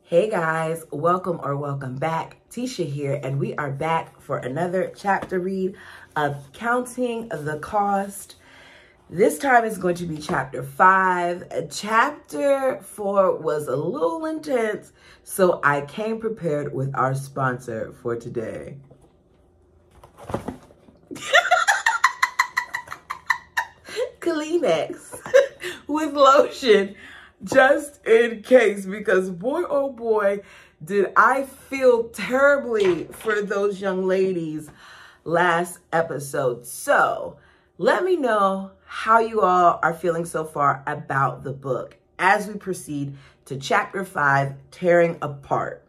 Hey guys, welcome back. Tisha here, and we are back for another chapter read of Counting the Cost. This time it's going to be chapter 5. Chapter 4 was a little intense, so I came prepared with our sponsor for today. Kleenex with lotion, just in case, because boy, oh boy, did I feel terribly for those young ladies last episode. So let me know how you all are feeling so far about the book as we proceed to chapter 5, Tearing Apart.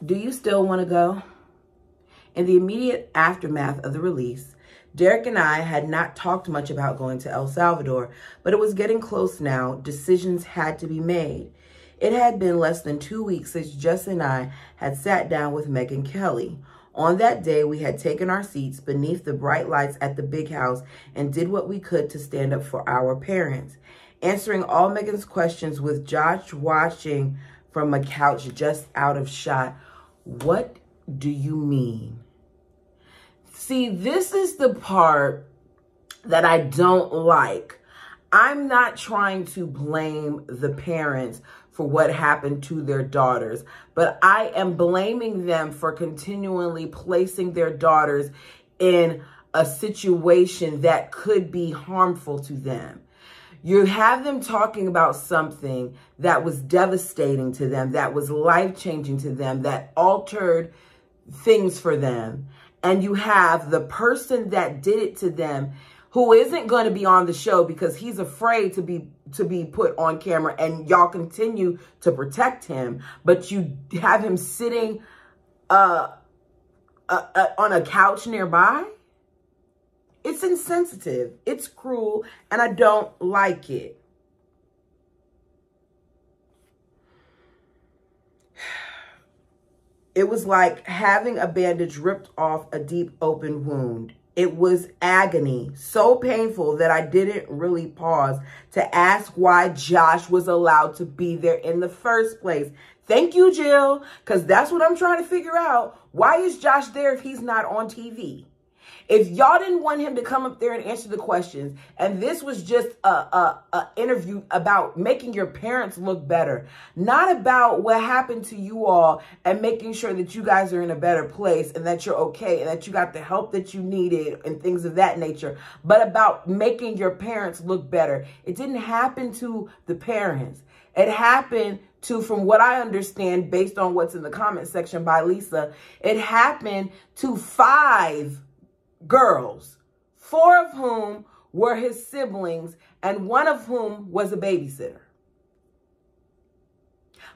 Do you still want to go? In the immediate aftermath of the release, Derek and I had not talked much about going to El Salvador, but it was getting close now. Decisions had to be made. It had been less than 2 weeks since Jess and I had sat down with Megan Kelly. On that day, we had taken our seats beneath the bright lights at the big house and did what we could to stand up for our parents, answering all Megan's questions with Josh watching from a couch just out of shot. What do you mean? See, this is the part that I don't like. I'm not trying to blame the parents for what happened to their daughters, but I am blaming them for continually placing their daughters in a situation that could be harmful to them. You have them talking about something that was devastating to them, that was life-changing to them, that altered things for them. And you have the person that did it to them who isn't going to be on the show because he's afraid to be put on camera, and y'all continue to protect him. But you have him sitting on a couch nearby. It's insensitive. It's cruel, and I don't like it. It was like having a bandage ripped off a deep open wound. It was agony, so painful that I didn't really pause to ask why Josh was allowed to be there in the first place. Thank you, Jill, because that's what I'm trying to figure out. Why is Josh there if he's not on TV? If y'all didn't want him to come up there and answer the questions, and this was just a interview about making your parents look better, not about what happened to you all and making sure that you guys are in a better place and that you're okay and that you got the help that you needed and things of that nature, but about making your parents look better. It didn't happen to the parents. It happened to, from what I understand, based on what's in the comment section by Lisa, it happened to 5 girls, 4 of whom were his siblings and 1 of whom was a babysitter.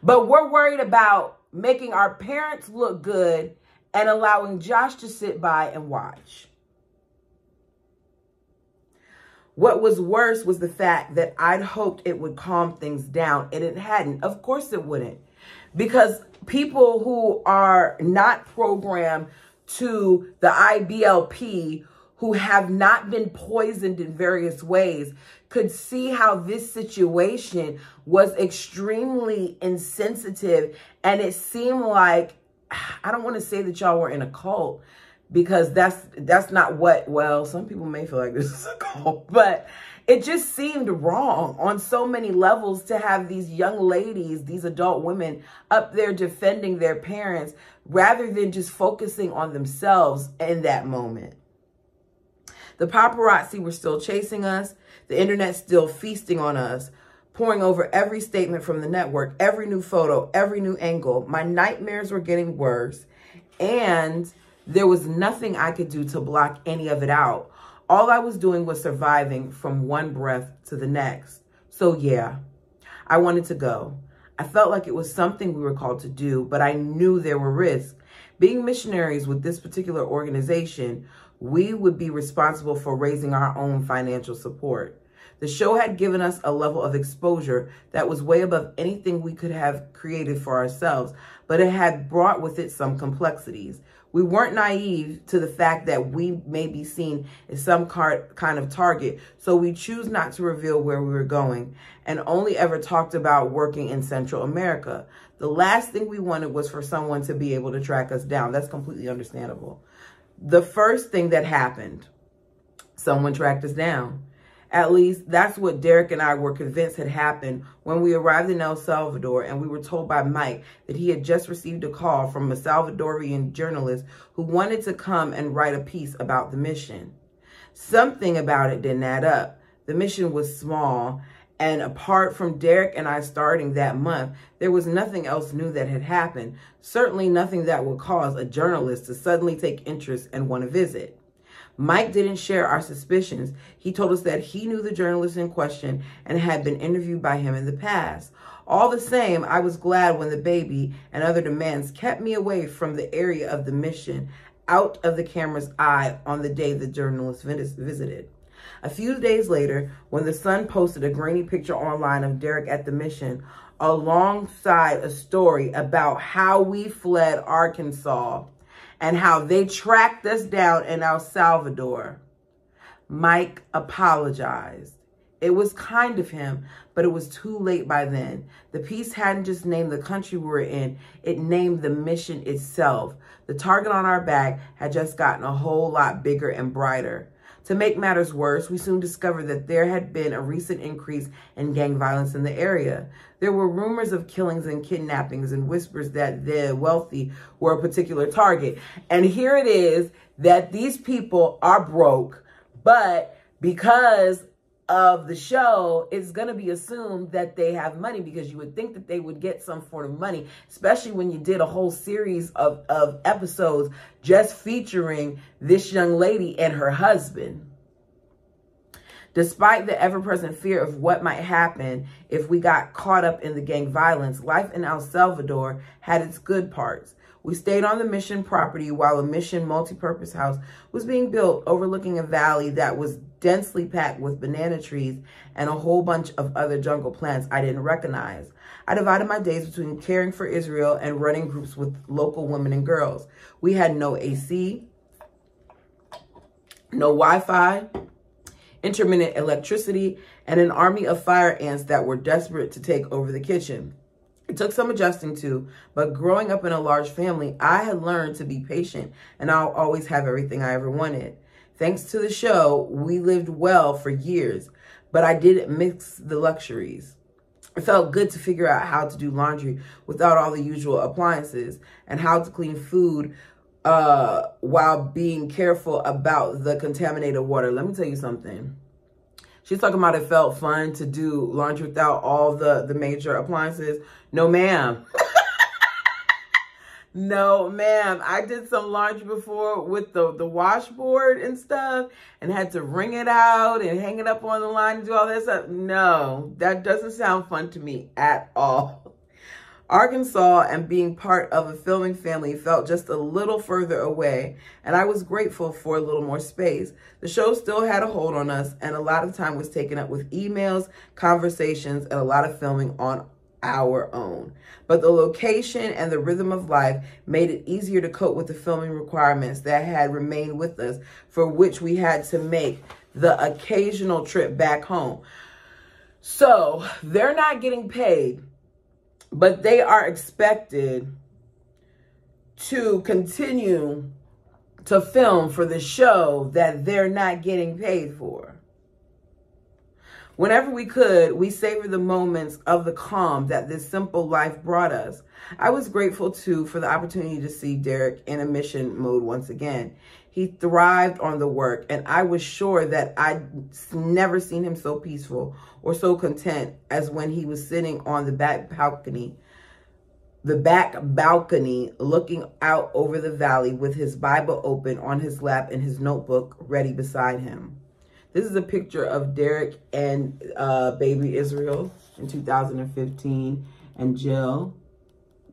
But we're worried about making our parents look good and allowing Josh to sit by and watch. What was worse was the fact that I'd hoped it would calm things down, and it hadn't. Of course it wouldn't, because people who are not programmed to the IBLP, who have not been poisoned in various ways, could see how this situation was extremely insensitive. And it seemed like, I don't want to say that y'all were in a cult, because that's not what, well, some people may feel like this is a cult, but it just seemed wrong on so many levels to have these young ladies, these adult women up there defending their parents rather than just focusing on themselves in that moment. The paparazzi were still chasing us, the internet still feasting on us, pouring over every statement from the network, every new photo, every new angle. My nightmares were getting worse, and there was nothing I could do to block any of it out. All I was doing was surviving from one breath to the next. So yeah, I wanted to go. I felt like it was something we were called to do, but I knew there were risks. Being missionaries with this particular organization, we would be responsible for raising our own financial support. The show had given us a level of exposure that was way above anything we could have created for ourselves, but it had brought with it some complexities. We weren't naive to the fact that we may be seen as some kind of target, so we choose not to reveal where we were going and only ever talked about working in Central America. The last thing we wanted was for someone to be able to track us down. That's completely understandable. The first thing that happened, someone tracked us down. At least that's what Derek and I were convinced had happened when we arrived in El Salvador, and we were told by Mike that he had just received a call from a Salvadorian journalist who wanted to come and write a piece about the mission. Something about it didn't add up. The mission was small, and apart from Derek and I starting that month, there was nothing else new that had happened. Certainly nothing that would cause a journalist to suddenly take interest and want to visit. Mike didn't share our suspicions. He told us that he knew the journalist in question and had been interviewed by him in the past. All the same, I was glad when the baby and other demands kept me away from the area of the mission, out of the camera's eye on the day the journalist visited. A few days later, when the Sun posted a grainy picture online of Derek at the mission, alongside a story about how we fled Arkansas and how they tracked us down in El Salvador, Mike apologized. It was kind of him, but it was too late by then. The piece hadn't just named the country we were in, it named the mission itself. The target on our back had just gotten a whole lot bigger and brighter. To make matters worse, we soon discovered that there had been a recent increase in gang violence in the area. There were rumors of killings and kidnappings and whispers that the wealthy were a particular target. And here it is that these people are broke, but because of the show, it's going to be assumed that they have money, because you would think that they would get some sort of money, especially when you did a whole series of episodes just featuring this young lady and her husband. Despite the ever-present fear of what might happen if we got caught up in the gang violence, life in El Salvador had its good parts. We stayed on the mission property while a mission multi-purpose house was being built overlooking a valley that was densely packed with banana trees and a whole bunch of other jungle plants I didn't recognize. I divided my days between caring for Israel and running groups with local women and girls. We had no AC, no Wi-Fi, intermittent electricity, and an army of fire ants that were desperate to take over the kitchen. It took some adjusting to, but growing up in a large family, I had learned to be patient, and I'll always have everything I ever wanted. Thanks to the show, we lived well for years, but I didn't mix the luxuries. It felt good to figure out how to do laundry without all the usual appliances, and how to clean food while being careful about the contaminated water. Let me tell you something. She's talking about it felt fun to do laundry without all the major appliances. No, ma'am. No, ma'am. I did some laundry before with the washboard and stuff and had to wring it out and hang it up on the line and do all that stuff. No, that doesn't sound fun to me at all. Arkansas and being part of a filming family felt just a little further away, and I was grateful for a little more space. The show still had a hold on us, and a lot of time was taken up with emails, conversations, and a lot of filming on our own. But the location and the rhythm of life made it easier to cope with the filming requirements that had remained with us, for which we had to make the occasional trip back home. So they're not getting paid, but they are expected to continue to film for the show that they're not getting paid for. Whenever we could, we savored the moments of the calm that this simple life brought us. I was grateful, too, for the opportunity to see Derek in a mission mode once again. He thrived on the work, and I was sure that I'd never seen him so peaceful or so content as when he was sitting on the back balcony looking out over the valley with his Bible open on his lap and his notebook ready beside him. This is a picture of Derek and baby Israel in 2015 and Jill.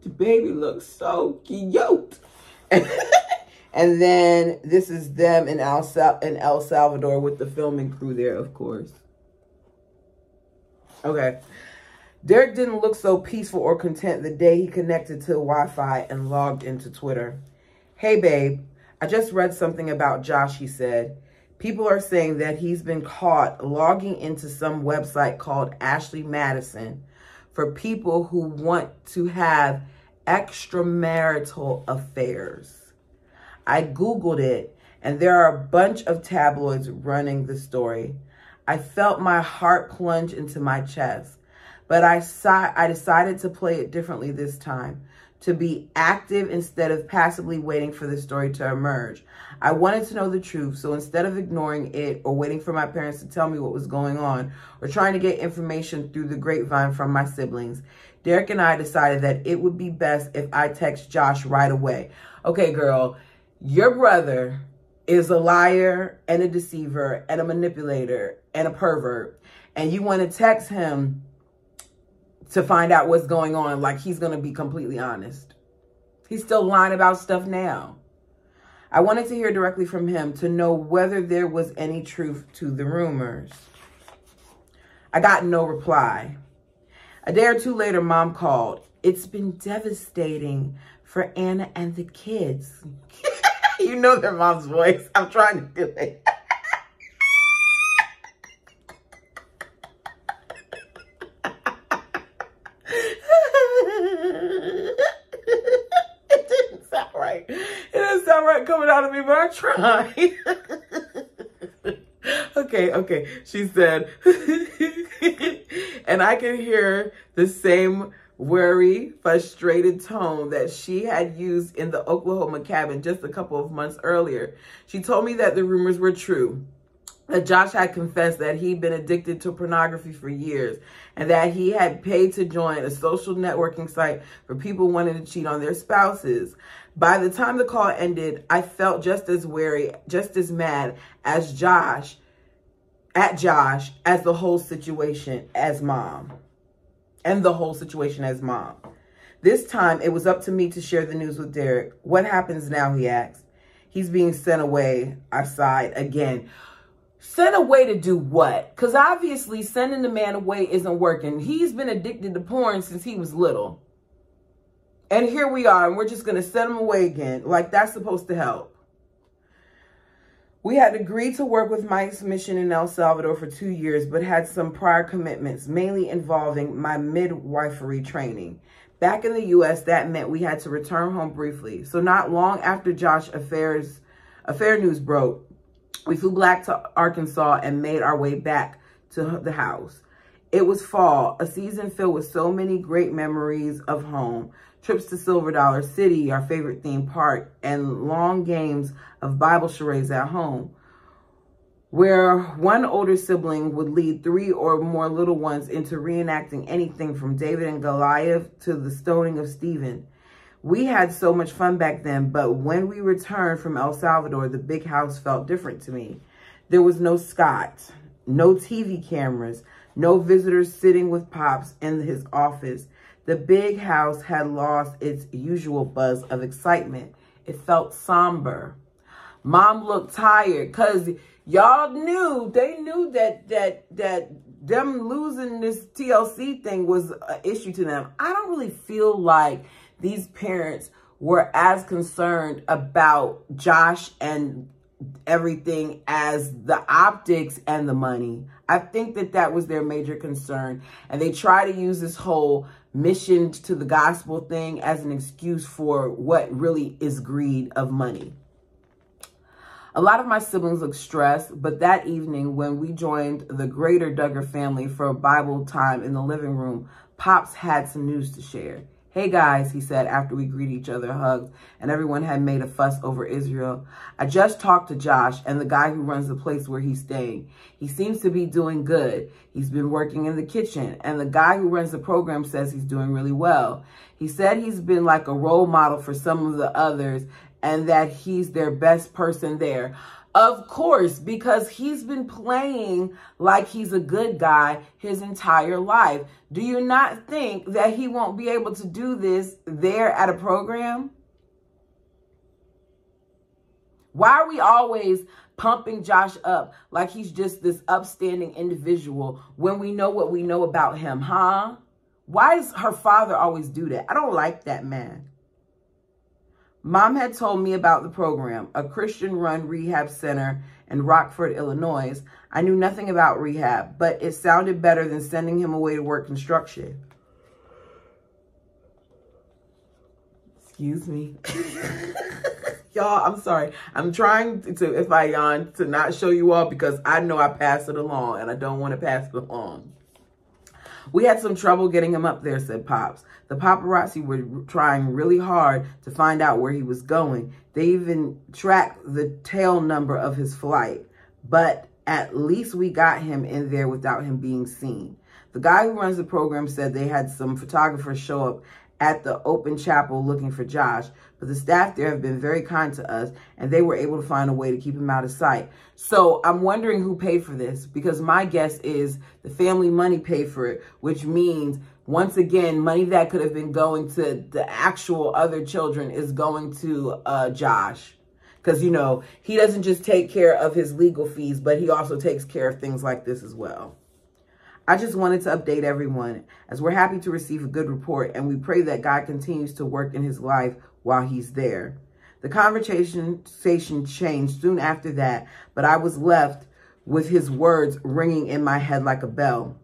The baby looks so cute. And then this is them in El Salvador with the filming crew there, of course. Okay. Derek didn't look so peaceful or content the day he connected to Wi-Fi and logged into Twitter. Hey, babe, I just read something about Josh, he said. People are saying that he's been caught logging into some website called Ashley Madison for people who want to have extramarital affairs. I Googled it, and there are a bunch of tabloids running the story. I felt my heart plunge into my chest. But I decided to play it differently this time, to be active instead of passively waiting for the story to emerge. I wanted to know the truth, so instead of ignoring it or waiting for my parents to tell me what was going on or trying to get information through the grapevine from my siblings, Derek and I decided that it would be best if I text Josh right away. Okay, girl, your brother is a liar and a deceiver and a manipulator and a pervert, and you want to text him to find out what's going on, like he's going to be completely honest. He's still lying about stuff now. I wanted to hear directly from him to know whether there was any truth to the rumors. I got no reply. A day or two later, Mom called. It's been devastating for Anna and the kids. You know their mom's voice. I'm trying to do it. It doesn't sound right coming out of me, but I tried. Okay. She said, and I can hear the same worry, frustrated tone that she had used in the Oklahoma cabin just a couple of months earlier. She told me that the rumors were true, that Josh had confessed that he'd been addicted to pornography for years and that he had paid to join a social networking site for people wanting to cheat on their spouses. By the time the call ended, I felt just as wary, just as mad as Josh, as the whole situation as mom. And the whole situation as mom. This time, it was up to me to share the news with Derek. What happens now, he asked. He's being sent away, I sighed again. Sent away to do what? Because obviously sending the man away isn't working. He's been addicted to porn since he was little. And here we are, and we're just going to send him away again. Like that's supposed to help. We had agreed to work with Mike's mission in El Salvador for 2 years, but had some prior commitments, mainly involving my midwifery training. Back in the U.S., that meant we had to return home briefly. So not long after Josh's affair news broke, we flew back to Arkansas and made our way back to the house. It was fall, a season filled with so many great memories of home. Trips to Silver Dollar City, our favorite theme park, and long games of Bible charades at home, where one older sibling would lead 3 or more little ones into reenacting anything from David and Goliath to the stoning of Stephen. We had so much fun back then, but when we returned from El Salvador, the big house felt different to me. There was no Scott, no TV cameras, no visitors sitting with Pops in his office. The big house had lost its usual buzz of excitement. It felt somber. Mom looked tired because y'all knew, they knew that them losing this TLC thing was an issue to them. I don't really feel like these parents were as concerned about Josh and everything as the optics and the money. I think that was their major concern. And they try to use this whole mission to the gospel thing as an excuse for what really is greed of money. A lot of my siblings looked stressed, but that evening when we joined the greater Duggar family for a Bible time in the living room, Pops had some news to share. Hey guys, he said after we greeted each other, hugged, and everyone had made a fuss over Israel. I just talked to Josh and the guy who runs the place where he's staying. He seems to be doing good. He's been working in the kitchen, and the guy who runs the program says he's doing really well. He said he's been like a role model for some of the others and that he's their best person there. Of course, because he's been playing like he's a good guy his entire life. Do you not think that he won't be able to do this there at a program? Why are we always pumping Josh up like he's just this upstanding individual when we know what we know about him, huh? Why does her father always do that? I don't like that man. Mom had told me about the program, a Christian-run rehab center in Rockford, Illinois. I knew nothing about rehab, but it sounded better than sending him away to work construction. Excuse me. Y'all, I'm sorry. I'm trying to, if I yawn, to not show you all because I know I pass it along and I don't want to pass it along. We had some trouble getting him up there, said Pops. The paparazzi were trying really hard to find out where he was going. They even tracked the tail number of his flight. But at least we got him in there without him being seen. The guy who runs the program said they had some photographers show up at the open chapel looking for Josh, but the staff there have been very kind to us and they were able to find a way to keep him out of sight. So I'm wondering who paid for this, because my guess is the family money paid for it, which means, once again, money that could have been going to the actual other children is going to Josh. Because, you know, he doesn't just take care of his legal fees, but he also takes care of things like this as well. I just wanted to update everyone, as we're happy to receive a good report, and we pray that God continues to work in his life while he's there. The conversation changed soon after that, but I was left with his words ringing in my head like a bell.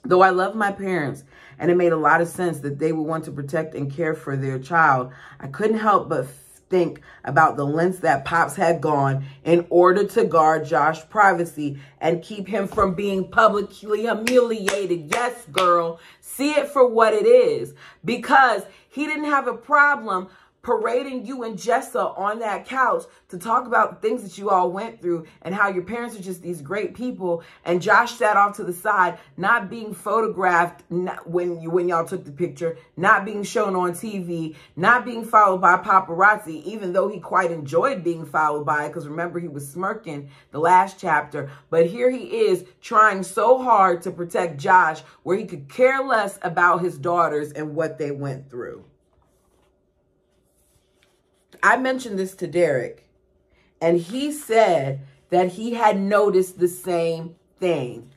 Though I love my parents, and it made a lot of sense that they would want to protect and care for their child, I couldn't help but think about the lengths that Pops had gone in order to guard Josh's privacy and keep him from being publicly humiliated. Yes, girl, see it for what it is. Because he didn't have a problem parading you and Jessa on that couch to talk about the things that you all went through and how your parents are just these great people. And Josh sat off to the side, not being photographed when y'all took the picture, not being shown on TV, not being followed by paparazzi, even though he quite enjoyed being followed by it, because remember, he was smirking the last chapter. But here he is trying so hard to protect Josh, where he could care less about his daughters and what they went through. I mentioned this to Derek, and he said that he had noticed the same thing.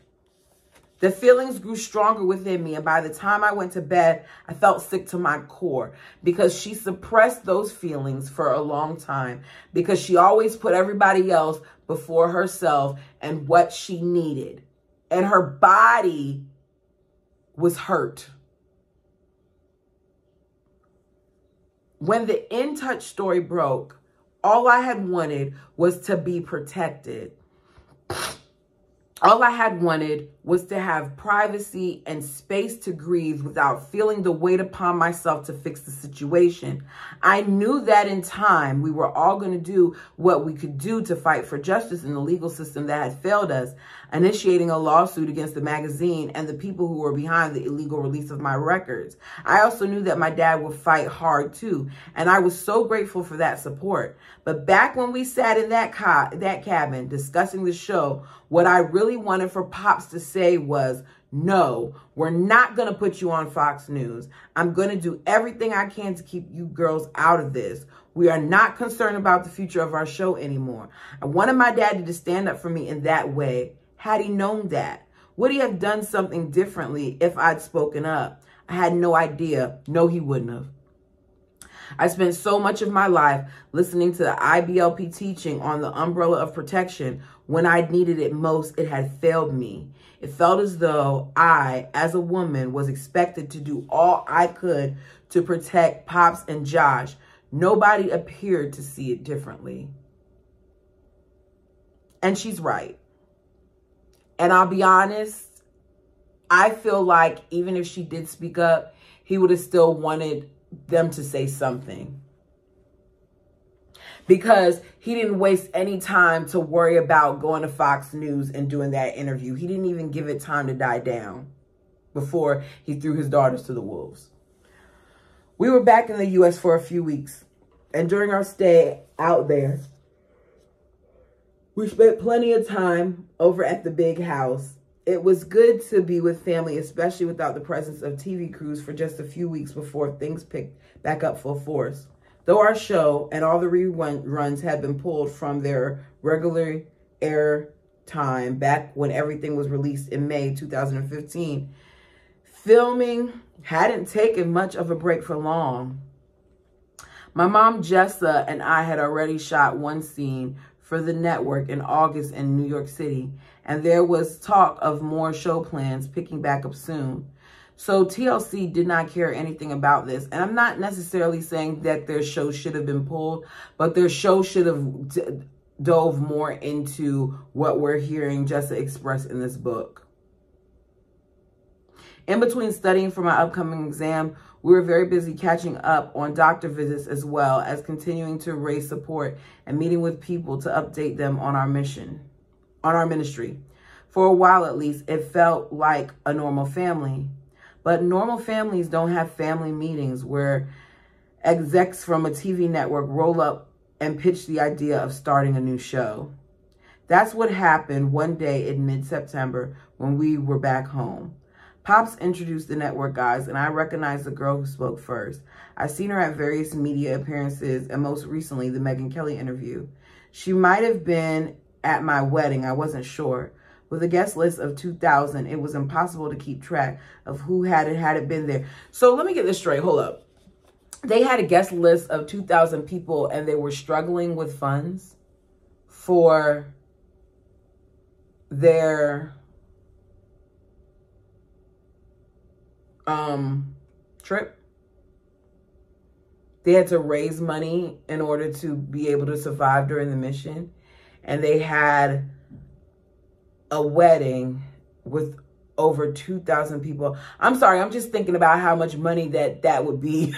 The feelings grew stronger within me, and by the time I went to bed, I felt sick to my core because she suppressed those feelings for a long time, because she always put everybody else before herself and what she needed. And her body was hurt. When the In Touch story broke, all I had wanted was to be protected. All I had wanted was to have privacy and space to grieve without feeling the weight upon myself to fix the situation. I knew that in time, we were all going to do what we could do to fight for justice in the legal system that had failed us, initiating a lawsuit against the magazine and the people who were behind the illegal release of my records. I also knew that my dad would fight hard too, and I was so grateful for that support. But back when we sat in that cabin discussing the show, what I really wanted for Pops to say was, no, we're not going to put you on Fox News. I'm going to do everything I can to keep you girls out of this. We are not concerned about the future of our show anymore. I wanted my daddy to stand up for me in that way. Had he known that, would he have done something differently if I'd spoken up? I had no idea. No, he wouldn't have. I spent so much of my life listening to the IBLP teaching on the umbrella of protection. When I needed it most, it had failed me. It felt as though I, as a woman, was expected to do all I could to protect Pops and Josh. Nobody appeared to see it differently. And she's right. And I'll be honest, I feel like even if she did speak up, he would have still wanted them to say something. Because he didn't waste any time to worry about going to Fox News and doing that interview. He didn't even give it time to die down before he threw his daughters to the wolves. We were back in the U.S. for a few weeks. And during our stay out there, we spent plenty of time over at the big house. It was good to be with family, especially without the presence of TV crews for just a few weeks before things picked back up full force. Though our show and all the reruns had been pulled from their regular air time back when everything was released in May 2015, filming hadn't taken much of a break for long. My mom, Jessa, and I had already shot one scene for the network in August in New York City, and there was talk of more show plans picking back up soon. So TLC did not care anything about this. And I'm not necessarily saying that their show should have been pulled, but their show should have dove more into what we're hearing Jessa express in this book. In between studying for my upcoming exam, we were very busy catching up on doctor visits as well as continuing to raise support and meeting with people to update them on our ministry. For a while at least, it felt like a normal family. But normal families don't have family meetings where execs from a TV network roll up and pitch the idea of starting a new show. That's what happened one day in mid-September when we were back home. Pops introduced the network guys, and I recognized the girl who spoke first. I've seen her at various media appearances, and most recently, the Megyn Kelly interview. She might have been at my wedding, I wasn't sure. With a guest list of 2,000, it was impossible to keep track of who had it been there. So let me get this straight. Hold up. They had a guest list of 2,000 people, and they were struggling with funds for their trip. They had to raise money in order to be able to survive during the mission. And they had a wedding with over 2,000 people. I'm sorry, I'm just thinking about how much money that would be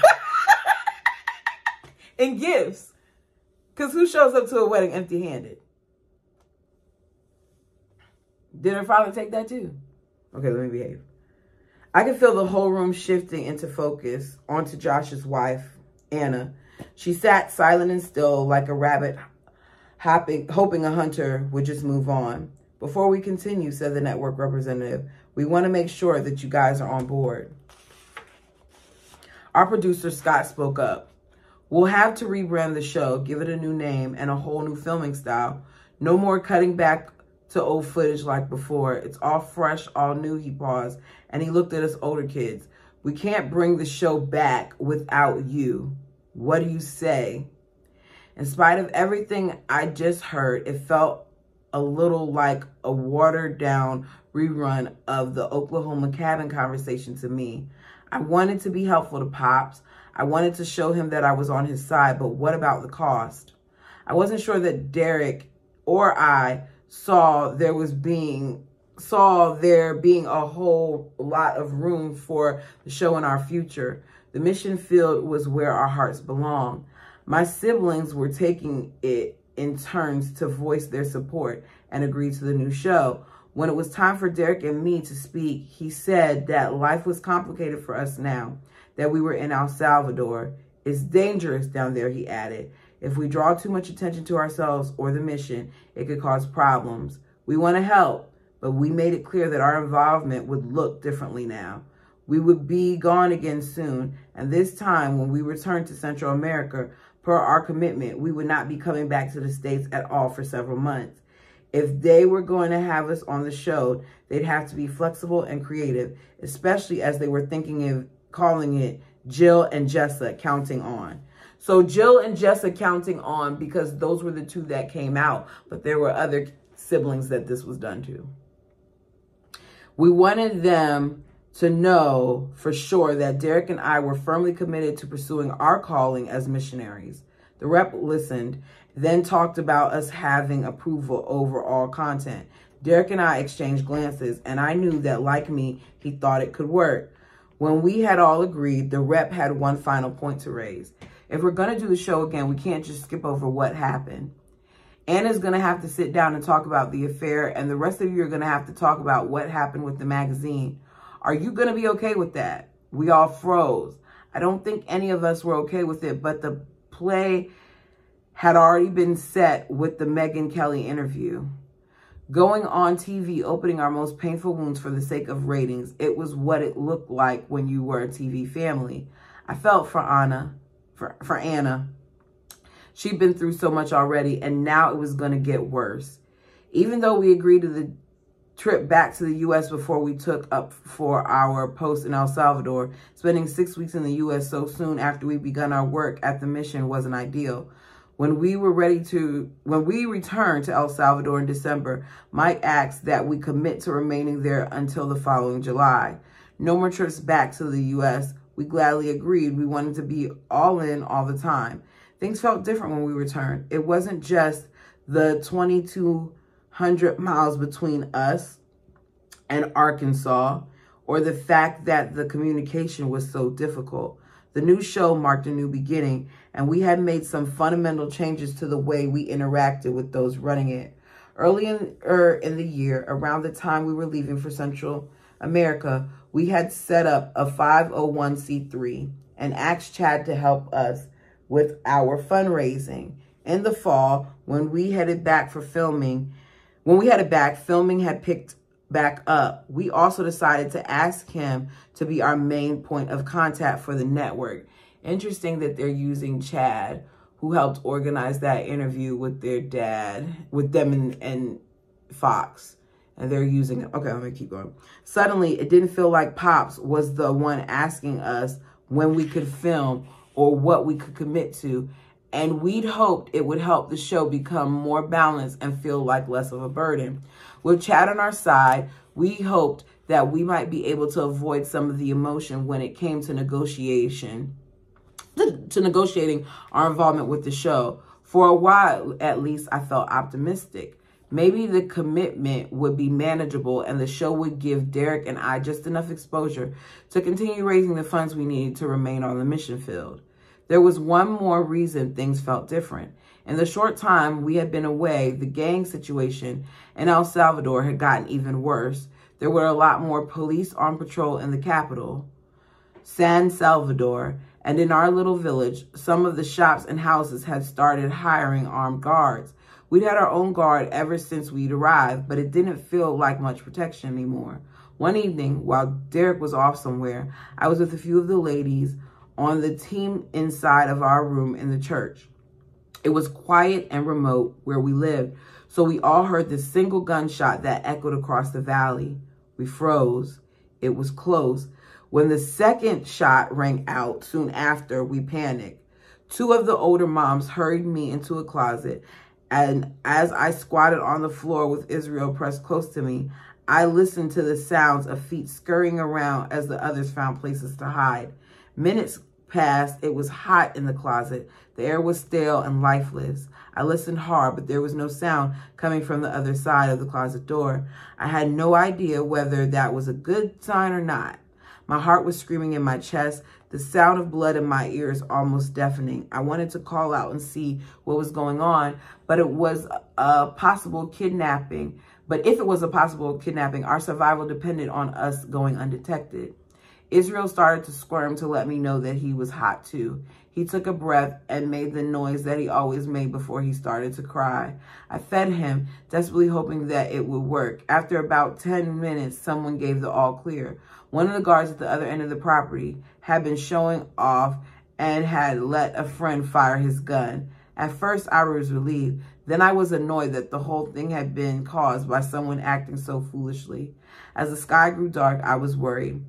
in gifts. Because who shows up to a wedding empty-handed? Did her father take that too? Okay, let me behave. I could feel the whole room shifting into focus onto Josh's wife, Anna. She sat silent and still like a rabbit, hoping a hunter would just move on. Before we continue, said the network representative, we want to make sure that you guys are on board. Our producer, Scott, spoke up. We'll have to rebrand the show, give it a new name and a whole new filming style. No more cutting back to old footage like before. It's all fresh, all new, he paused, and he looked at us older kids. We can't bring the show back without you. What do you say? In spite of everything I just heard, it felt a little like a watered down rerun of the Oklahoma cabin conversation to me. I wanted to be helpful to Pops. I wanted to show him that I was on his side, but what about the cost? I wasn't sure that Derek or I saw there being a whole lot of room for the show in our future. The mission field was where our hearts belong. My siblings were taking it in turns to voice their support and agree to the new show. When it was time for Derek and me to speak, he said that life was complicated for us now, that we were in El Salvador. It's dangerous down there, he added. If we draw too much attention to ourselves or the mission, it could cause problems. We want to help, but we made it clear that our involvement would look differently now. We would be gone again soon, and this time when we return to Central America, per our commitment, we would not be coming back to the States at all for several months. If they were going to have us on the show, they'd have to be flexible and creative, especially as they were thinking of calling it Jill and Jessa Counting On. So Jill and Jessa Counting On, because those were the two that came out, but there were other siblings that this was done to. We wanted them to know for sure that Derek and I were firmly committed to pursuing our calling as missionaries. The rep listened, then talked about us having approval over all content. Derek and I exchanged glances, and I knew that, like me, he thought it could work. When we had all agreed, the rep had one final point to raise. If we're going to do the show again, we can't just skip over what happened. Anna's going to have to sit down and talk about the affair, and the rest of you are going to have to talk about what happened with the magazine. Are you going to be okay with that? We all froze. I don't think any of us were okay with it, but the play had already been set with the Megyn Kelly interview. Going on TV, opening our most painful wounds for the sake of ratings, it was what it looked like when you were a TV family. I felt for Anna. She'd been through so much already, and now it was going to get worse. Even though we agreed to the trip back to the U.S. before we took up for our post in El Salvador, spending 6 weeks in the U.S. so soon after we begun our work at the mission wasn't ideal. When we returned to El Salvador in December, Mike asked that we commit to remaining there until the following July. No more trips back to the U.S. We gladly agreed. We wanted to be all in all the time. Things felt different when we returned. It wasn't just the 2,200 miles between us and Arkansas, or the fact that the communication was so difficult. The new show marked a new beginning, and we had made some fundamental changes to the way we interacted with those running it. Early in the year, around the time we were leaving for Central America, we had set up a 501c3 and asked Chad to help us with our fundraising. In the fall, when we headed back for filming, filming had picked back up. We also decided to ask him to be our main point of contact for the network. Interesting that they're using Chad, who helped organize that interview with their dad, with them and Fox. And they're using it. Okay, I'm going to keep going. Suddenly, it didn't feel like Pops was the one asking us when we could film or what we could commit to. And we'd hoped it would help the show become more balanced and feel like less of a burden. With Chad on our side, we hoped that we might be able to avoid some of the emotion when it came to negotiating our involvement with the show. For a while, at least, I felt optimistic. Maybe the commitment would be manageable and the show would give Derek and I just enough exposure to continue raising the funds we needed to remain on the mission field. There was one more reason things felt different. In the short time we had been away, the gang situation in El Salvador had gotten even worse. There were a lot more police on patrol in the capital, San Salvador, and in our little village, some of the shops and houses had started hiring armed guards. We'd had our own guard ever since we'd arrived, but it didn't feel like much protection anymore. One evening, while Derek was off somewhere, I was with a few of the ladies on the team inside of our room in the church. It was quiet and remote where we lived, so we all heard this single gunshot that echoed across the valley. We froze. It was close. When the second shot rang out soon after, we panicked. Two of the older moms hurried me into a closet, and as I squatted on the floor with Israel pressed close to me, I listened to the sounds of feet scurrying around as the others found places to hide. Minutes passed. It was hot in the closet. The air was stale and lifeless. I listened hard, but there was no sound coming from the other side of the closet door. I had no idea whether that was a good sign or not. My heart was screaming in my chest, the sound of blood in my ears almost deafening. I wanted to call out and see what was going on, but it was a possible kidnapping. But if it was a possible kidnapping, our survival depended on us going undetected. Israel started to squirm to let me know that he was hot too. He took a breath and made the noise that he always made before he started to cry. I fed him, desperately hoping that it would work. After about 10 minutes, someone gave the all clear. One of the guards at the other end of the property had been showing off and had let a friend fire his gun. At first, I was relieved. Then I was annoyed that the whole thing had been caused by someone acting so foolishly. As the sky grew dark, I was worried.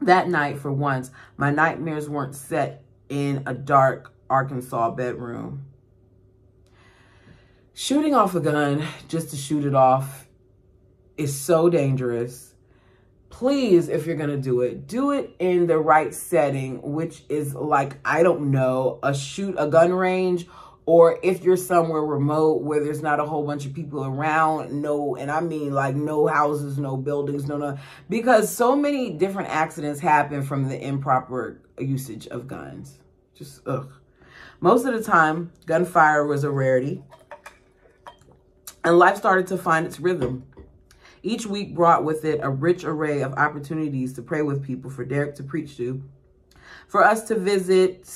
That night, for once, my nightmares weren't set in a dark Arkansas bedroom. Shooting off a gun just to shoot it off is so dangerous. Please, if you're going to do it in the right setting, which is like, I don't know, a gun range, or if you're somewhere remote where there's not a whole bunch of people around, and I mean like no houses, no buildings, no, because so many different accidents happen from the improper usage of guns. Just, ugh. Most of the time, gunfire was a rarity, and life started to find its rhythm. Each week brought with it a rich array of opportunities to pray with people, for Derek to preach to, for us to visit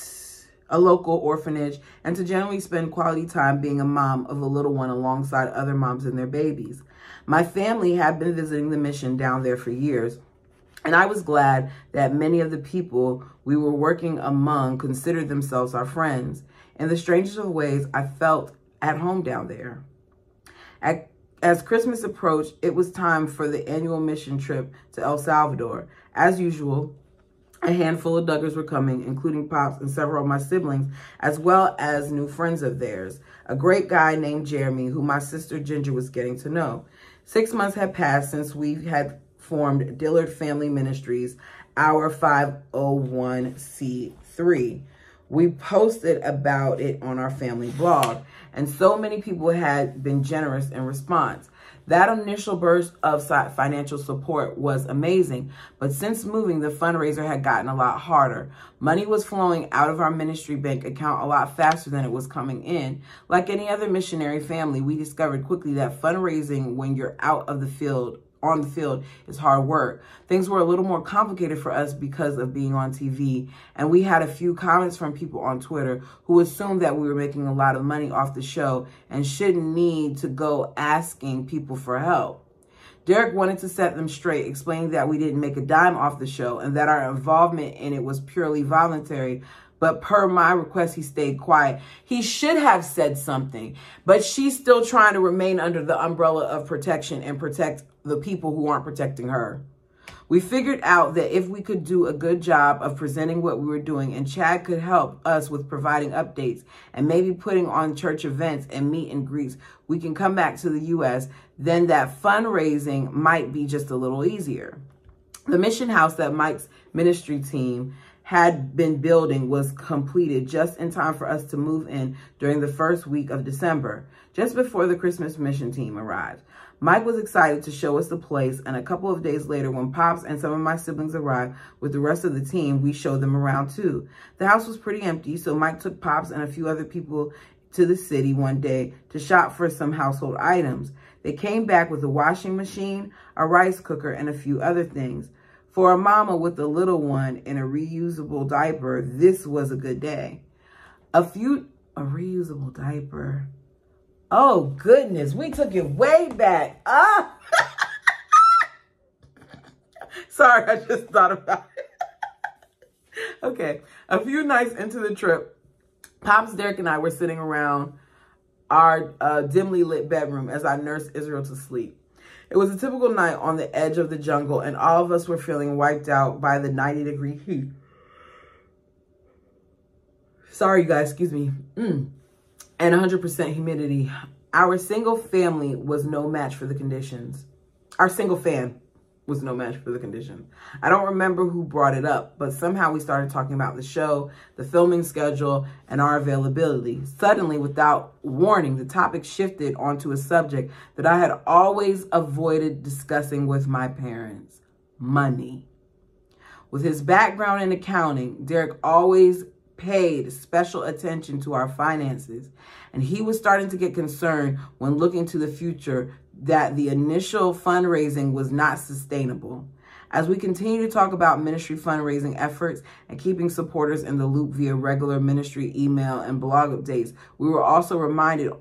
a local orphanage, and to generally spend quality time being a mom of a little one alongside other moms and their babies. My family had been visiting the mission down there for years, and I was glad that many of the people we were working among considered themselves our friends. In the strangest of ways, I felt at home down there. As Christmas approached, it was time for the annual mission trip to El Salvador. As usual, a handful of Duggars were coming, including Pops and several of my siblings, as well as new friends of theirs. A great guy named Jeremy, who my sister Ginger was getting to know. 6 months had passed since we had formed Dillard Family Ministries, our 501c3. We posted about it on our family blog, and so many people had been generous in response. That initial burst of financial support was amazing, but since moving, the fundraiser had gotten a lot harder. Money was flowing out of our ministry bank account a lot faster than it was coming in. Like any other missionary family, we discovered quickly that fundraising when you're out of the field, on the field, is hard work. Things were a little more complicated for us because of being on TV, and we had a few comments from people on Twitter who assumed that we were making a lot of money off the show and shouldn't need to go asking people for help. Derek wanted to set them straight, explaining that we didn't make a dime off the show and that our involvement in it was purely voluntary. But per my request, he stayed quiet. He should have said something, but she's still trying to remain under the umbrella of protection and protect the people who aren't protecting her. We figured out that if we could do a good job of presenting what we were doing and Chad could help us with providing updates and maybe putting on church events and meet and greets, we can come back to the U.S., then that fundraising might be just a little easier. The mission house that Mike's ministry team had been building was completed just in time for us to move in during the first week of December, just before the Christmas mission team arrived. Mike was excited to show us the place, and a couple of days later, when Pops and some of my siblings arrived with the rest of the team, we showed them around too. The house was pretty empty, so Mike took Pops and a few other people to the city one day to shop for some household items. They came back with a washing machine, a rice cooker, and a few other things. For a mama with a little one in a reusable diaper, this was a good day. A reusable diaper. Oh, goodness. We took it way back. Ah! Sorry, I just thought about it. Okay. A few nights into the trip, Pops, Derek, and I were sitting around our dimly lit bedroom as I nursed Israel to sleep. It was a typical night on the edge of the jungle, and all of us were feeling wiped out by the 90-degree heat. Sorry, you guys, excuse me. And 100% humidity. Our single family was no match for the conditions. Our single fan was no match for the conditions. I don't remember who brought it up, but somehow we started talking about the show, the filming schedule, and our availability. Suddenly, without warning, the topic shifted onto a subject that I had always avoided discussing with my parents: money. With his background in accounting, Derek always paid special attention to our finances, and he was starting to get concerned when looking to the future that the initial fundraising was not sustainable. As we continue to talk about ministry fundraising efforts and keeping supporters in the loop via regular ministry email and blog updates, we were also reminded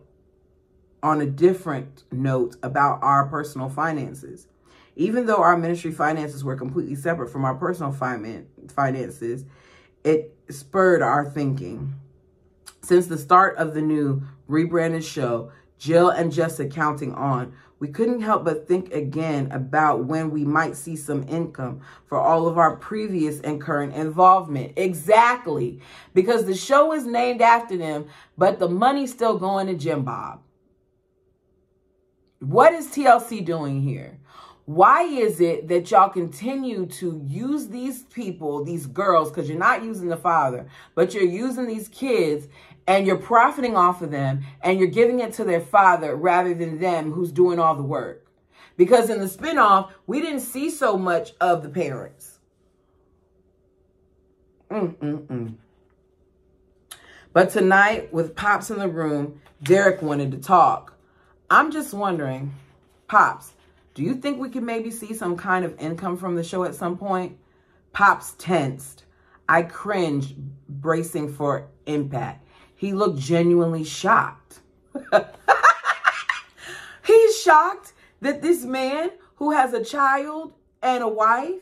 on a different note about our personal finances. Even though our ministry finances were completely separate from our personal finances, it spurred our thinking. Since the start of the new rebranded show, Jill and Jessica Counting On, we couldn't help but think again about when we might see some income for all of our previous and current involvement. Exactly. Because the show is named after them, but the money's still going to Jim Bob. What is TLC doing here? Why is it that y'all continue to use these people, these girls, because you're not using the father, but you're using these kids, and you're profiting off of them, and you're giving it to their father rather than them who's doing all the work? Because in the spinoff, we didn't see so much of the parents. But tonight, with Pops in the room, Derek wanted to talk. I'm just wondering, Pops, do you think we could maybe see some kind of income from the show at some point? Pops tensed. I cringed, bracing for impact. He looked genuinely shocked. He's shocked that this man who has a child and a wife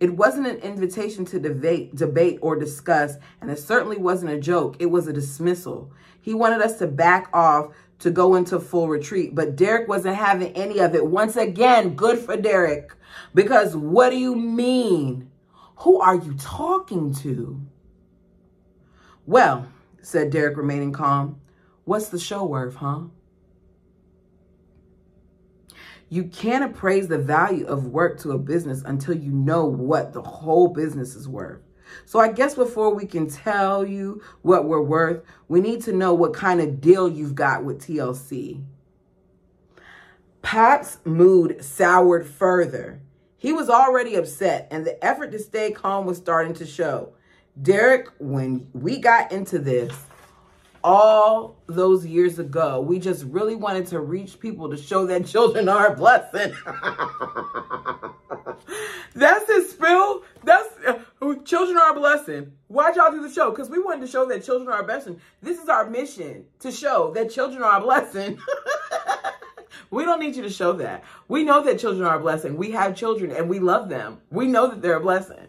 It wasn't an invitation to debate or discuss, and it certainly wasn't a joke. It was a dismissal. He wanted us to back off, to go into full retreat, but Derek wasn't having any of it. Once again, good for Derek, because what do you mean? Who are you talking to? Well, said Derek, remaining calm, what's the show worth, huh? You can't appraise the value of work to a business until you know what the whole business is worth. So I guess before we can tell you what we're worth, we need to know what kind of deal you've got with TLC. Pop's mood soured further. He was already upset, and the effort to stay calm was starting to show. Derek, when we got into this all those years ago, we just really wanted to reach people to show that children are a blessing. That's his spill. That's children are a blessing. Why'd y'all do the show? Because we wanted to show that children are a blessing. This is our mission, to show that children are a blessing. We don't need you to show that. We know that children are a blessing. We have children and we love them. We know that they're a blessing.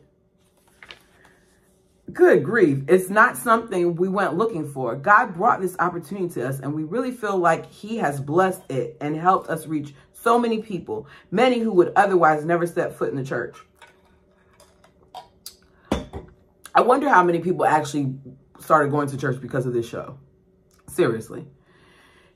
Good grief. It's not something we went looking for. God brought this opportunity to us, and we really feel like he has blessed it and helped us reach so many people, many who would otherwise never step foot in the church. I wonder how many people actually started going to church because of this show. Seriously.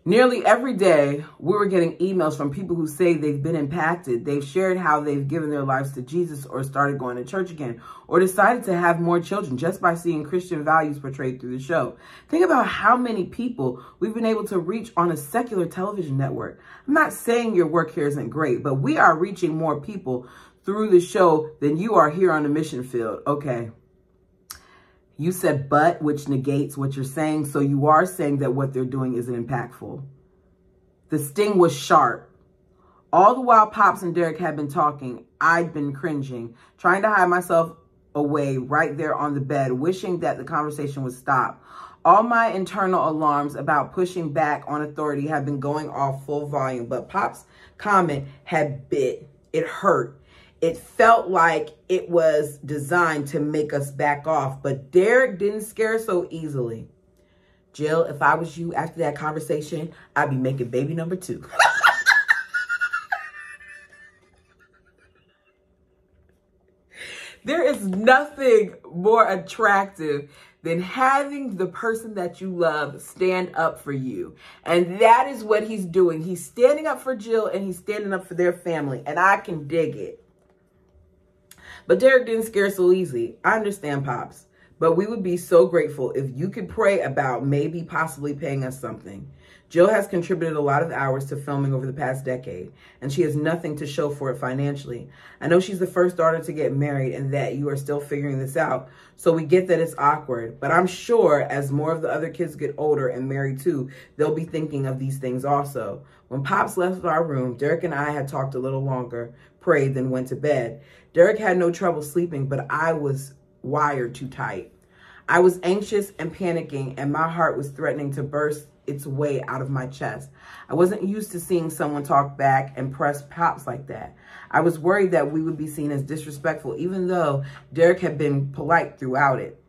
Nearly every day, we were getting emails from people who say they've been impacted. They've shared how they've given their lives to Jesus or started going to church again or decided to have more children just by seeing Christian values portrayed through the show. Think about how many people we've been able to reach on a secular television network. I'm not saying your work here isn't great, but we are reaching more people through the show than you are here on the mission field. Okay. You said but, which negates what you're saying. So you are saying that what they're doing isn't impactful. The sting was sharp. All the while Pops and Derek had been talking, I'd been cringing, trying to hide myself away right there on the bed, wishing that the conversation would stop. All my internal alarms about pushing back on authority had been going off full volume, but Pop's comment had bit. It hurt. It felt like it was designed to make us back off, but Derek didn't scare so easily. Jill, if I was you after that conversation, I'd be making baby number 2. There is nothing more attractive than having the person that you love stand up for you. And that is what he's doing. He's standing up for Jill and he's standing up for their family. And I can dig it. But Derek didn't scare so easily. I understand, Pops. But we would be so grateful if you could pray about maybe possibly paying us something. Jill has contributed a lot of hours to filming over the past decade, and she has nothing to show for it financially. I know she's the first daughter to get married and that you are still figuring this out, so we get that it's awkward. But I'm sure as more of the other kids get older and married too, they'll be thinking of these things also. When Pops left our room, Derek and I had talked a little longer, prayed, then went to bed. Derek had no trouble sleeping, but I was wired too tight. I was anxious and panicking, and my heart was threatening to burst its way out of my chest. I wasn't used to seeing someone talk back and press Pops like that. I was worried that we would be seen as disrespectful, even though Derek had been polite throughout it.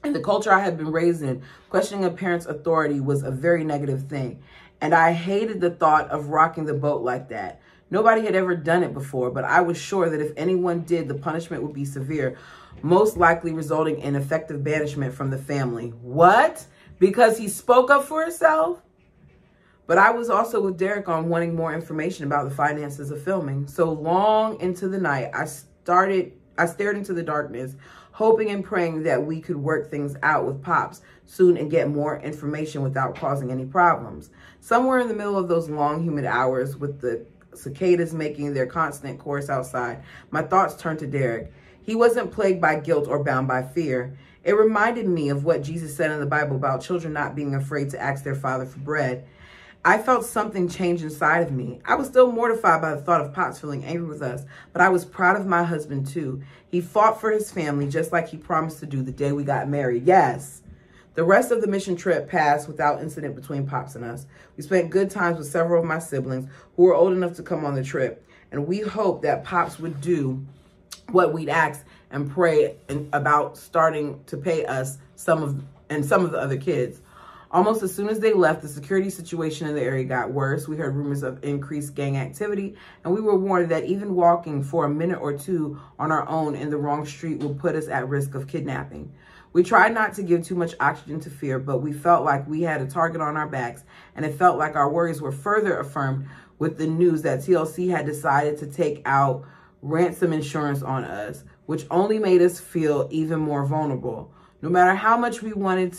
In the culture I had been raised in, questioning a parent's authority was a very negative thing, and I hated the thought of rocking the boat like that. Nobody had ever done it before, but I was sure that if anyone did, the punishment would be severe, most likely resulting in effective banishment from the family. What? Because he spoke up for himself? But I was also with Derek on wanting more information about the finances of filming. So long into the night, I stared into the darkness, hoping and praying that we could work things out with Pops soon and get more information without causing any problems. Somewhere in the middle of those long, humid hours, with the cicadas making their constant chorus outside, my thoughts turned to Derek. He wasn't plagued by guilt or bound by fear. It reminded me of what Jesus said in the Bible about children not being afraid to ask their father for bread. I felt something change inside of me. I was still mortified by the thought of Pops feeling angry with us, but I was proud of my husband too. He fought for his family just like he promised to do the day we got married. Yes. The rest of the mission trip passed without incident between Pops and us. We spent good times with several of my siblings who were old enough to come on the trip, and we hoped that Pops would do what we'd ask and pray about starting to pay us some of the other kids. Almost as soon as they left, the security situation in the area got worse. We heard rumors of increased gang activity, and we were warned that even walking for a minute or two on our own in the wrong street would put us at risk of kidnapping. We tried not to give too much oxygen to fear, but we felt like we had a target on our backs, and it felt like our worries were further affirmed with the news that TLC had decided to take out ransom insurance on us, which only made us feel even more vulnerable. No matter how much we wanted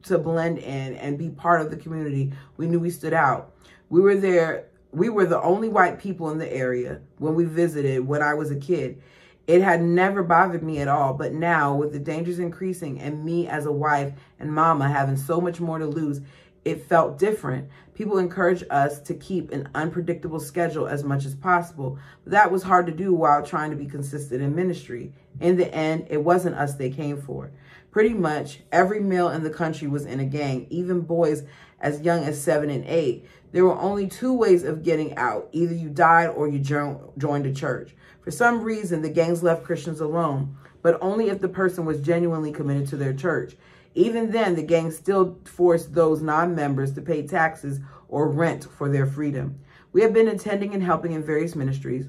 to blend in and be part of the community, we knew we stood out. We were the only white people in the area when we visited when I was a kid. It had never bothered me at all, but now with the dangers increasing and me as a wife and mama having so much more to lose, it felt different. People encouraged us to keep an unpredictable schedule as much as possible, but that was hard to do while trying to be consistent in ministry. In the end, it wasn't us they came for. Pretty much every male in the country was in a gang, even boys as young as 7 and 8. There were only 2 ways of getting out. Either you died or you joined a church. For some reason, the gangs left Christians alone, but only if the person was genuinely committed to their church. Even then, the gangs still forced those non-members to pay taxes or rent for their freedom. We have been attending and helping in various ministries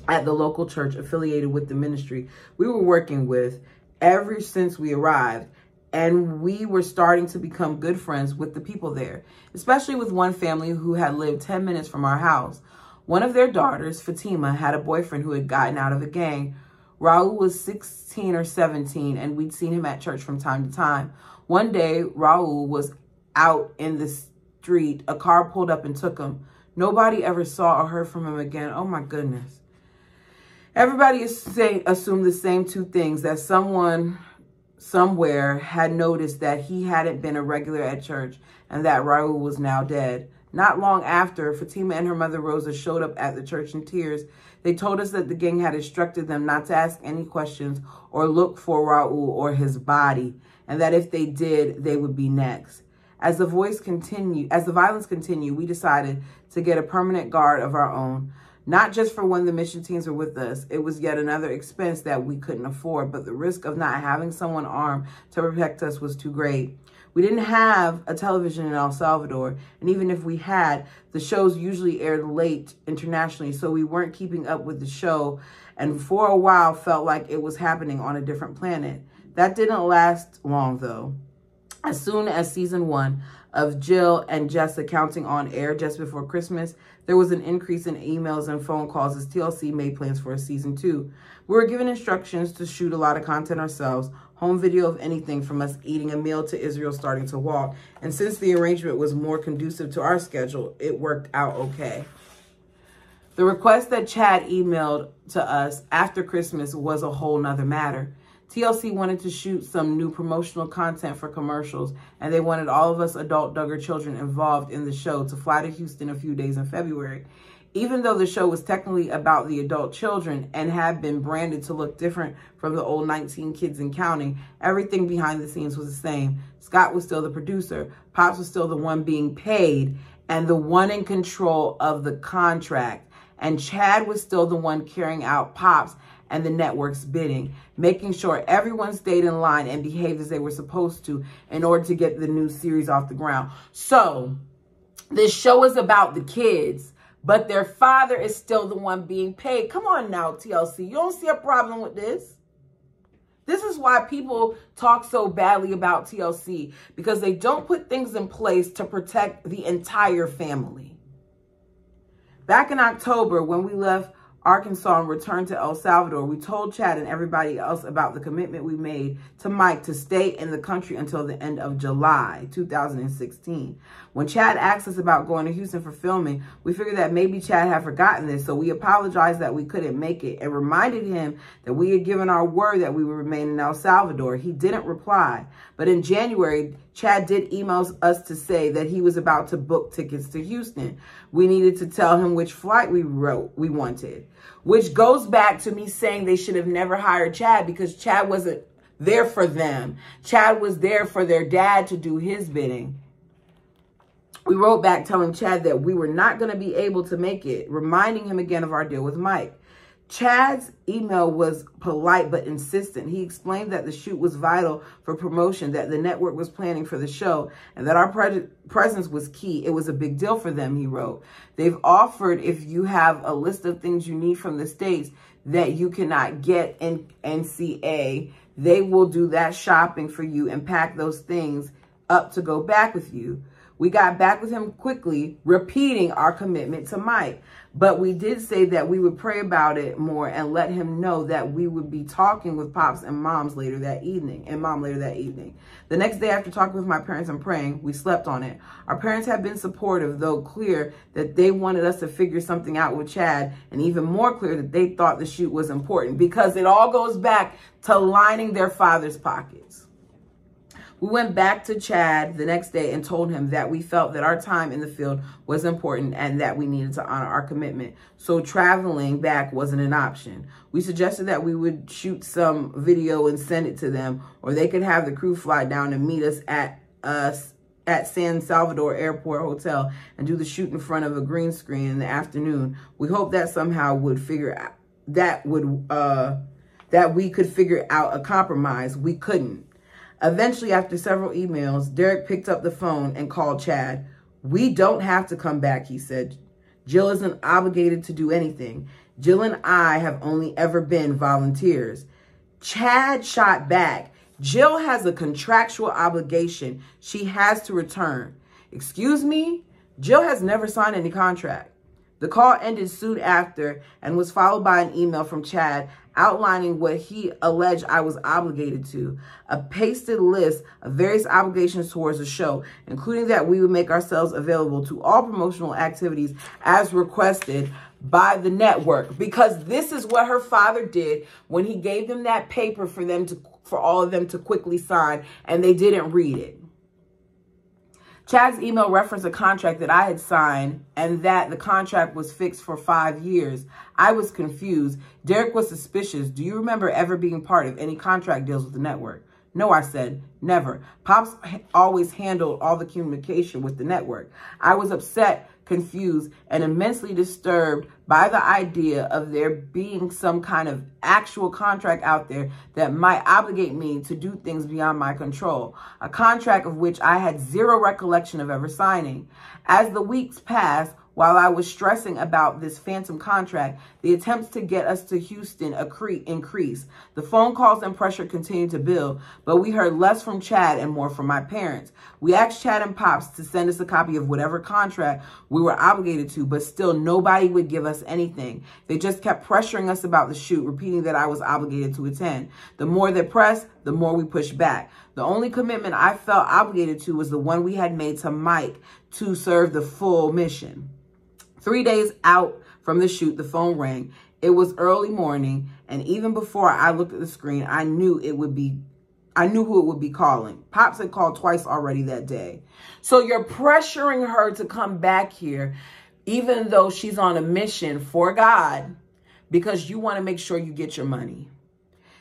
at the local church affiliated with the ministry we were working with ever since we arrived, and we were starting to become good friends with the people there, especially with one family who had lived 10 minutes from our house. One of their daughters, Fatima, had a boyfriend who had gotten out of a gang. Raul was 16 or 17, and we'd seen him at church from time to time. One day, Raul was out in the street. A car pulled up and took him. Nobody ever saw or heard from him again. Oh, my goodness. Everybody assumed the same 2 things, that someone somewhere had noticed that he hadn't been a regular at church and that Raul was now dead. Not long after, Fatima and her mother Rosa showed up at the church in tears. They told us that the gang had instructed them not to ask any questions or look for Raul or his body, and that if they did, they would be next. As the violence continued, we decided to get a permanent guard of our own. Not just for when the mission teams were with us. It was yet another expense that we couldn't afford, but the risk of not having someone armed to protect us was too great. We didn't have a television in El Salvador, and even if we had, the shows usually aired late internationally, so we weren't keeping up with the show, and for a while felt like it was happening on a different planet. That didn't last long, though. As soon as season 1 of Jill and Jess Accounting on air just before Christmas, there was an increase in emails and phone calls as TLC made plans for a season 2. We were given instructions to shoot a lot of content ourselves, home video of anything from us eating a meal to Israel starting to walk. And since the arrangement was more conducive to our schedule, it worked out okay. The request that Chad emailed to us after Christmas was a whole nother matter. TLC wanted to shoot some new promotional content for commercials, and they wanted all of us adult Duggar children involved in the show to fly to Houston a few days in February. Even though the show was technically about the adult children and had been branded to look different from the old 19 Kids and Counting, everything behind the scenes was the same. Scott was still the producer, Pops was still the one being paid and the one in control of the contract, and Chad was still the one carrying out Pops and the network's bidding, making sure everyone stayed in line and behaved as they were supposed to in order to get the new series off the ground. So this show is about the kids, but their father is still the one being paid. Come on now, TLC. You don't see a problem with this? This is why people talk so badly about TLC, because they don't put things in place to protect the entire family. Back in October, when we left Arkansas and returned to El Salvador, we told Chad and everybody else about the commitment we made to Mike to stay in the country until the end of July 2016. When Chad asked us about going to Houston for filming, we figured that maybe Chad had forgotten this, so we apologized that we couldn't make it and reminded him that we had given our word that we would remain in El Salvador. He didn't reply, but in January, Chad did email us to say that he was about to book tickets to Houston. We needed to tell him which flight we wanted, which goes back to me saying they should have never hired Chad, because Chad wasn't there for them. Chad was there for their dad to do his bidding. We wrote back telling Chad that we were not going to be able to make it, reminding him again of our deal with Mike. Chad's email was polite but insistent. He explained that the shoot was vital for promotion, that the network was planning for the show, and that our presence was key. It was a big deal for them, he wrote. They've offered, if you have a list of things you need from the States that you cannot get in NCA, they will do that shopping for you and pack those things up to go back with you. We got back with him quickly, repeating our commitment to Mike. But we did say that we would pray about it more and let him know that we would be talking with Pops and Mom later that evening. The next day after talking with my parents and praying, we slept on it. Our parents have been supportive, though clear that they wanted us to figure something out with Chad, and even more clear that they thought the shoot was important, because it all goes back to lining their father's pockets. We went back to Chad the next day and told him that we felt that our time in the field was important and that we needed to honor our commitment. So traveling back wasn't an option. We suggested that we would shoot some video and send it to them, or they could have the crew fly down and meet us at San Salvador Airport Hotel and do the shoot in front of a green screen in the afternoon. We hoped that somehow would figure out that we could figure out a compromise. We couldn't. Eventually, after several emails, Derek picked up the phone and called Chad. We don't have to come back, he said. Jill isn't obligated to do anything. Jill and I have only ever been volunteers. Chad shot back. Jill has a contractual obligation. She has to return. Excuse me? Jill has never signed any contract. The call ended soon after and was followed by an email from Chad outlining what he alleged I was obligated to, a pasted list of various obligations towards the show, including that we would make ourselves available to all promotional activities as requested by the network, because this is what her father did when he gave them that paper for all of them to quickly sign, and they didn't read it. Chad's email referenced a contract that I had signed and that the contract was fixed for 5 years. I was confused. Derek was suspicious. Do you remember ever being part of any contract deals with the network? No, I said, never. Pops always handled all the communication with the network. I was upset, confused, and immensely disturbed by the idea of there being some kind of actual contract out there that might obligate me to do things beyond my control, a contract of which I had zero recollection of ever signing. As the weeks passed, while I was stressing about this phantom contract, the attempts to get us to Houston increased. The phone calls and pressure continued to build, but we heard less from Chad and more from my parents. We asked Chad and Pops to send us a copy of whatever contract we were obligated to, but still nobody would give us anything. They just kept pressuring us about the shoot, repeating that I was obligated to attend. The more they pressed, the more we pushed back. The only commitment I felt obligated to was the one we had made to Mike to serve the full mission. 3 days out from the shoot, the phone rang. It was early morning, and even before I looked at the screen, I knew who it would be calling. Pops had called twice already that day. So you're pressuring her to come back here, even though she's on a mission for God, because you want to make sure you get your money.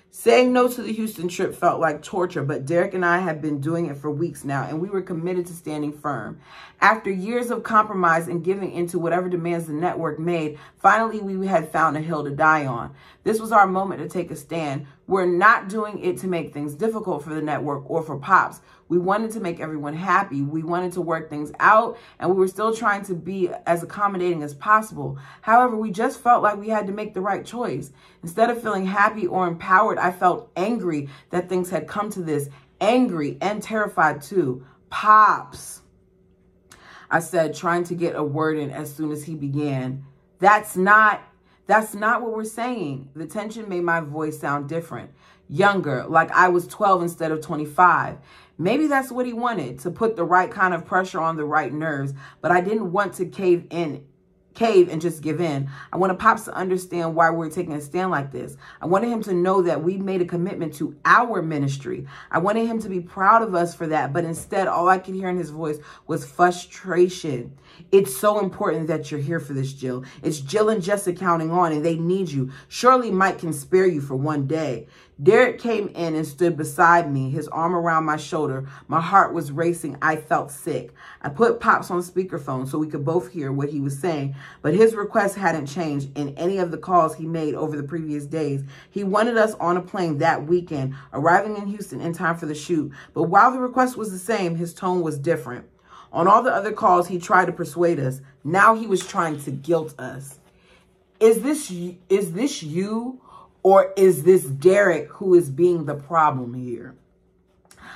Saying no to the Houston trip felt like torture, but Derek and I had been doing it for weeks now, and we were committed to standing firm. After years of compromise and giving into whatever demands the network made, finally we had found a hill to die on. This was our moment to take a stand. We're not doing it to make things difficult for the network or for Pops. We wanted to make everyone happy. We wanted to work things out, and we were still trying to be as accommodating as possible. However, we just felt like we had to make the right choice. Instead of feeling happy or empowered, I felt angry that things had come to this. Angry and terrified too. Pops, I said, trying to get a word in as soon as he began. That's not what we're saying. The tension made my voice sound different. Younger, like I was 12 instead of 25. Maybe that's what he wanted, to put the right kind of pressure on the right nerves, but I didn't want to cave and just give in. I wanted Pops to understand why we're taking a stand like this. I wanted him to know that we made a commitment to our ministry. I wanted him to be proud of us for that, but instead all I could hear in his voice was frustration. It's so important that you're here for this, Jill. It's Jill and Jess counting on, and they need you. Surely Mike can spare you for one day. Derek came in and stood beside me, his arm around my shoulder. My heart was racing. I felt sick. I put Pops on speakerphone so we could both hear what he was saying, but his request hadn't changed in any of the calls he made over the previous days. He wanted us on a plane that weekend, arriving in Houston in time for the shoot. But while the request was the same, his tone was different. On all the other calls, he tried to persuade us. Now he was trying to guilt us. Is this you? Or is this Derek who is being the problem here?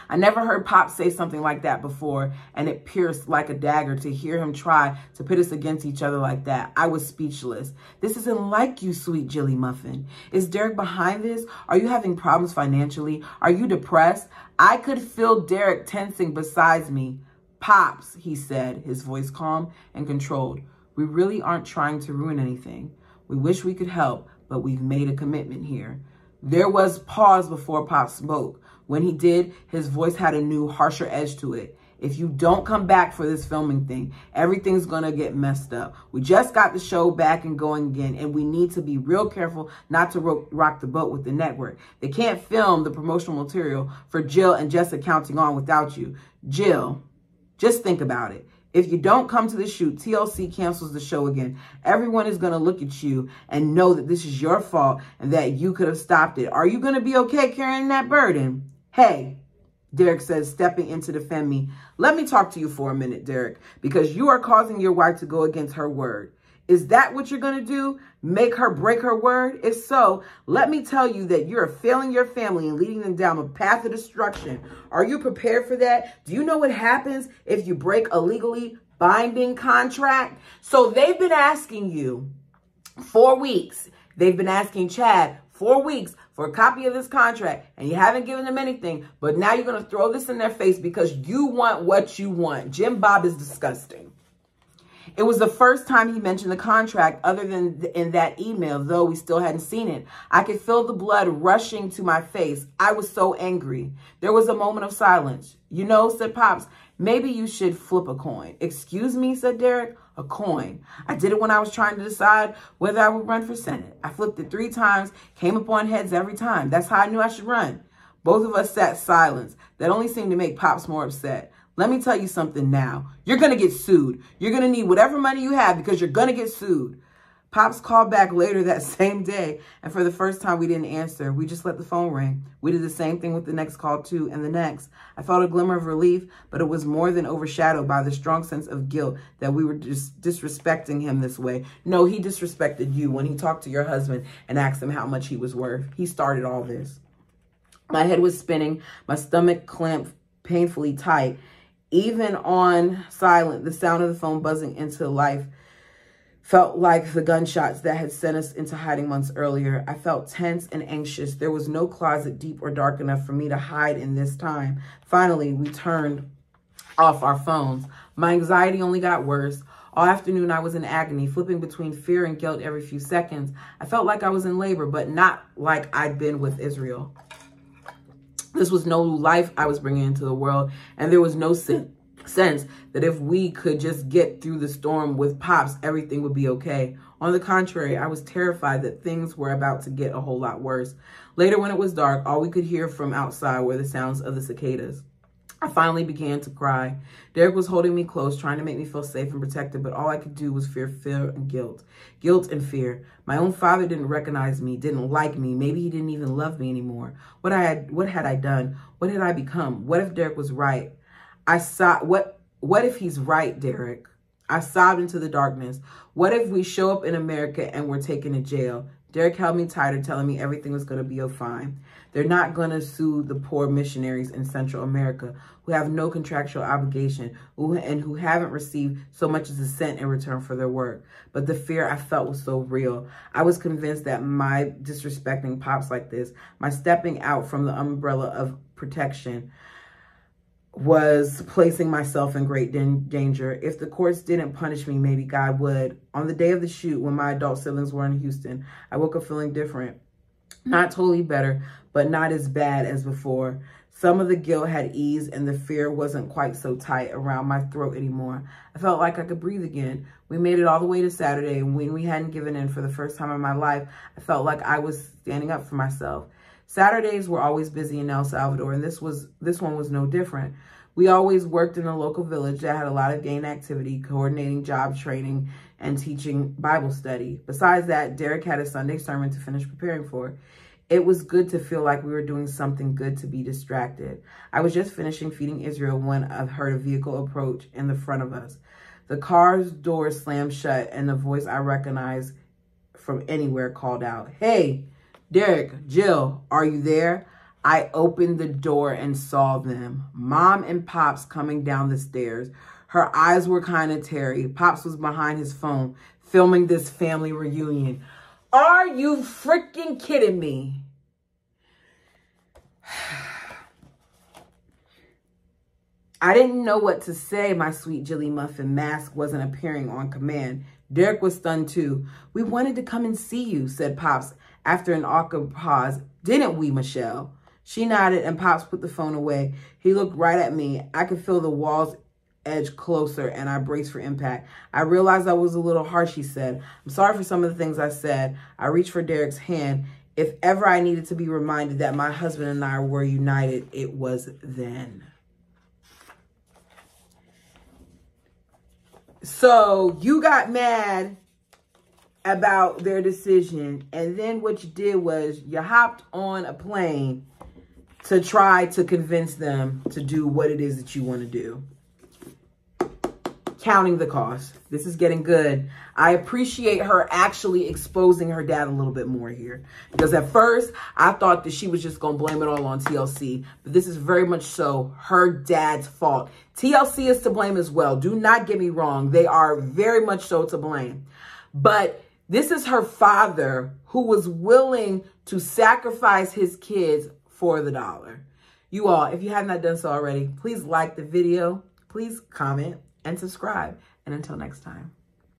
I never heard Pop say something like that before, and it pierced like a dagger to hear him try to pit us against each other like that. I was speechless. This isn't like you, sweet Jilly Muffin. Is Derek behind this? Are you having problems financially? Are you depressed? I could feel Derek tensing beside me. Pops, he said, his voice calm and controlled. We really aren't trying to ruin anything. We wish we could help, but we've made a commitment here. There was pause before Pop spoke. When he did, his voice had a new, harsher edge to it. If you don't come back for this filming thing, everything's going to get messed up. We just got the show back and going again, and we need to be real careful not to rock the boat with the network. They can't film the promotional material for Jill and Jessica counting on without you. Jill, just think about it. If you don't come to the shoot, TLC cancels the show again. Everyone is going to look at you and know that this is your fault and that you could have stopped it. Are you going to be okay carrying that burden? Hey, Derek says, stepping in to defend me. Let me talk to you for a minute, Derek, because you are causing your wife to go against her word. Is that what you're going to do? Make her break her word? If so, let me tell you that you're failing your family and leading them down a path of destruction. Are you prepared for that? Do you know what happens if you break a legally binding contract? So they've been asking you 4 weeks. They've been asking Chad 4 weeks for a copy of this contract, and you haven't given them anything. But now you're going to throw this in their face because you want what you want. Jim Bob is disgusting. It was the first time he mentioned the contract other than in that email, though we still hadn't seen it. I could feel the blood rushing to my face. I was so angry. There was a moment of silence. You know, said Pops, maybe you should flip a coin. Excuse me, said Derek, a coin. I did it when I was trying to decide whether I would run for Senate. I flipped it 3 times, came up on heads every time. That's how I knew I should run. Both of us sat silent. That only seemed to make Pops more upset. Let me tell you something now. You're going to get sued. You're going to need whatever money you have because you're going to get sued. Pops called back later that same day, and for the first time, we didn't answer. We just let the phone ring. We did the same thing with the next call, too, and the next. I felt a glimmer of relief, but it was more than overshadowed by the strong sense of guilt that we were just disrespecting him this way. No, he disrespected you when he talked to your husband and asked him how much he was worth. He started all this. My head was spinning, my stomach clamped painfully tight. Even on silent, the sound of the phone buzzing into life felt like the gunshots that had sent us into hiding months earlier. I felt tense and anxious. There was no closet deep or dark enough for me to hide in this time. Finally, we turned off our phones. My anxiety only got worse. All afternoon, I was in agony, flipping between fear and guilt every few seconds. I felt like I was in labor, but not like I'd been with Israel. This was no life I was bringing into the world, and there was no sense that if we could just get through the storm with Pops, everything would be okay. On the contrary, I was terrified that things were about to get a whole lot worse. Later, when it was dark, all we could hear from outside were the sounds of the cicadas. I finally began to cry. Derek was holding me close, trying to make me feel safe and protected, but all I could do was fear and guilt. Guilt and fear. My own father didn't recognize me, didn't like me. Maybe he didn't even love me anymore. What had I done? What had I become? What if Derek was right? What if he's right, Derek? I sobbed into the darkness. What if we show up in America and we're taken to jail? Derek held me tighter, telling me everything was going to be fine. They're not going to sue the poor missionaries in Central America who have no contractual obligation and who haven't received so much as a cent in return for their work. But the fear I felt was so real. I was convinced that my disrespecting Pops like this, my stepping out from the umbrella of protection, was placing myself in great danger. If the courts didn't punish me, maybe God would. On the day of the shoot, when my adult siblings were in Houston, I woke up feeling different. Not totally better, but not as bad as before. Some of the guilt had eased and the fear wasn't quite so tight around my throat anymore. I felt like I could breathe again. We made it all the way to Saturday, and when we hadn't given in for the first time in my life, I felt like I was standing up for myself. Saturdays were always busy in El Salvador, and this one was no different. We always worked in a local village that had a lot of gang activity, coordinating job training and teaching Bible study. Besides that, Derek had a Sunday sermon to finish preparing for. It was good to feel like we were doing something good to be distracted. I was just finishing feeding Israel when I heard a vehicle approach in the front of us. The car's door slammed shut, and the voice I recognized from anywhere called out, "Hey, Derek, Jill, are you there?" I opened the door and saw them, Mom and Pops, coming down the stairs. Her eyes were kind of teary. Pops was behind his phone, filming this family reunion. Are you freaking kidding me? I didn't know what to say. My sweet Jilly Muffin mask wasn't appearing on command. Derek was stunned too. "We wanted to come and see you," said Pops after an awkward pause. "Didn't we, Michelle?" She nodded and Pops put the phone away. He looked right at me. I could feel the walls edge closer and I braced for impact. "I realized I was a little harsh," he said. "I'm sorry for some of the things I said." I reached for Derek's hand. If ever I needed to be reminded that my husband and I were united, it was then. So you got mad about their decision, and then what you did was you hopped on a plane to try to convince them to do what it is that you want to do. Counting the cost. This is getting good. I appreciate her actually exposing her dad a little bit more here. Because at first, I thought that she was just going to blame it all on TLC. But this is very much so her dad's fault. TLC is to blame as well. Do not get me wrong. They are very much so to blame. But this is her father who was willing to sacrifice his kids for the dollar. You all, if you have not done so already, please like the video. Please comment and subscribe. And until next time.